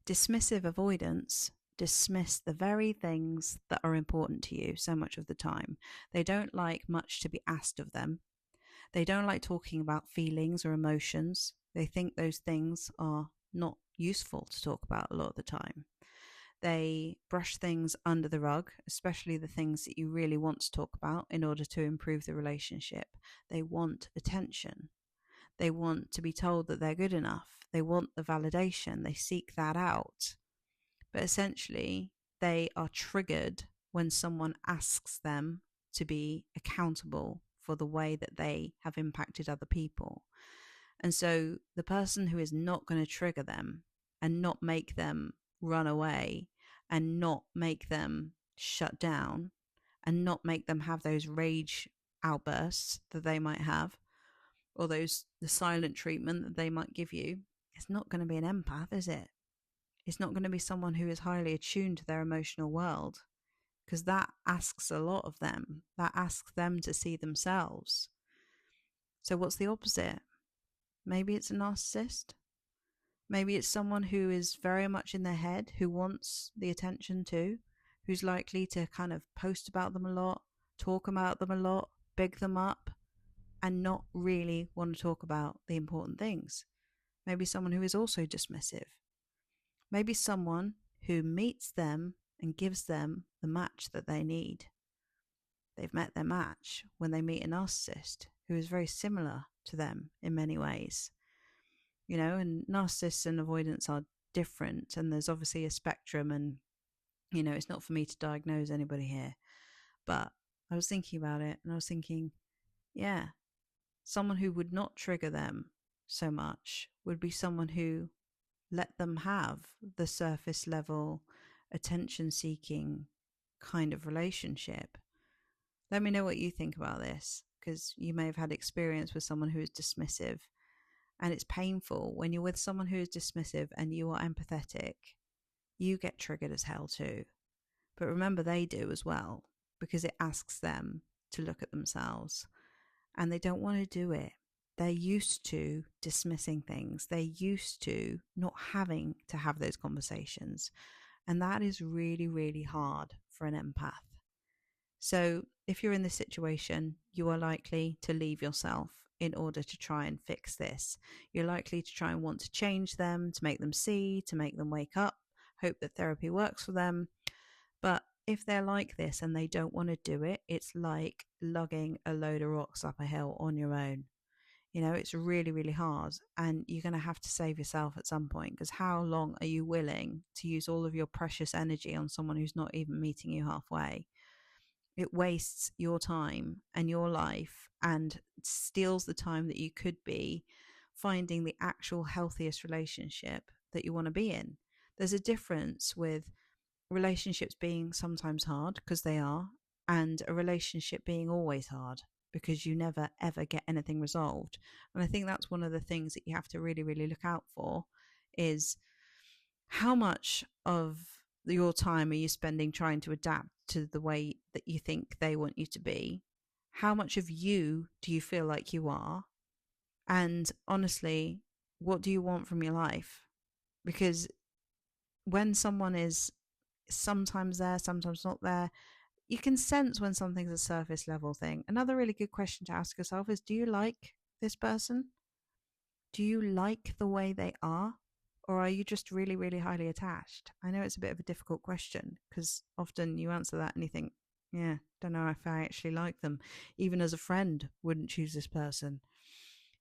Dismissive avoidants dismiss the very things that are important to you so much of the time. They don't like much to be asked of them. They don't like talking about feelings or emotions. They think those things are not useful to talk about a lot of the time. They brush things under the rug, especially the things that you really want to talk about in order to improve the relationship. They want attention. They want to be told that they're good enough. They want the validation. They seek that out. But essentially, they are triggered when someone asks them to be accountable for the way that they have impacted other people. And so the person who is not going to trigger them and not make them run away and not make them shut down and not make them have those rage outbursts that they might have, or the silent treatment that they might give you, it's not going to be an empath, is it? It's not going to be someone who is highly attuned to their emotional world, because that asks a lot of them. That asks them to see themselves. So what's the opposite? Maybe it's a narcissist. Maybe it's someone who is very much in their head, who wants the attention too, who's likely to kind of post about them a lot, talk about them a lot, big them up, and not really want to talk about the important things. Maybe someone who is also dismissive. Maybe someone who meets them and gives them the match that they need. They've met their match when they meet a narcissist who is very similar to them in many ways. You know, and narcissists and avoidants are different, and there's obviously a spectrum, and, you know, it's not for me to diagnose anybody here. But I was thinking about it, and I was thinking, yeah, someone who would not trigger them so much would be someone who let them have the surface level attention seeking kind of relationship. Let me know what you think about this, because you may have had experience with someone who is dismissive, and it's painful when you're with someone who is dismissive and you are empathetic. You get triggered as hell too. But remember, they do as well, because it asks them to look at themselves, and they don't want to do it. They're used to dismissing things. They're used to not having to have those conversations. And that is really, really hard for an empath. So if you're in this situation, you are likely to leave yourself in order to try and fix this. You're likely to try and want to change them, to make them see, to make them wake up, hope that therapy works for them. But if they're like this and they don't want to do it, it's like lugging a load of rocks up a hill on your own. You know, it's really, really hard, and you're going to have to save yourself at some point, because how long are you willing to use all of your precious energy on someone who's not even meeting you halfway? It wastes your time and your life and steals the time that you could be finding the actual healthiest relationship that you want to be in. There's a difference with relationships being sometimes hard, because they are, and a relationship being always hard, because you never ever get anything resolved. And I think that's one of the things that you have to really, really look out for, is how much of your time are you spending trying to adapt to the way that you think they want you to be? How much of you do you feel like you are? And honestly, what do you want from your life? Because when someone is sometimes there, sometimes not there, you can sense when something's a surface level thing. Another really good question to ask yourself is, do you like this person? Do you like the way they are? Or are you just really, really highly attached? I know it's a bit of a difficult question, because often you answer that and you think, yeah, don't know if I actually like them. Even as a friend, wouldn't choose this person,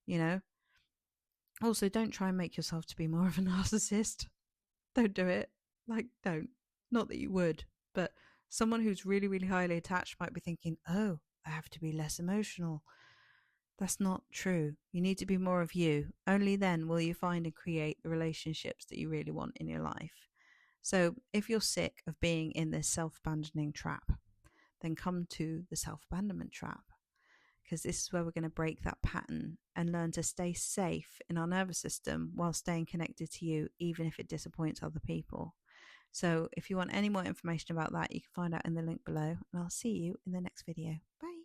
you know? Also, don't try and make yourself to be more of a narcissist. Don't do it. Like, don't. Not that you would, but someone who's really, really highly attached might be thinking, oh, I have to be less emotional. That's not true. You need to be more of you. Only then will you find and create the relationships that you really want in your life. So if you're sick of being in this self-abandoning trap, then come to the self-abandonment trap, because this is where we're going to break that pattern and learn to stay safe in our nervous system while staying connected to you, even if it disappoints other people. So if you want any more information about that, you can find out in the link below, and I'll see you in the next video. Bye.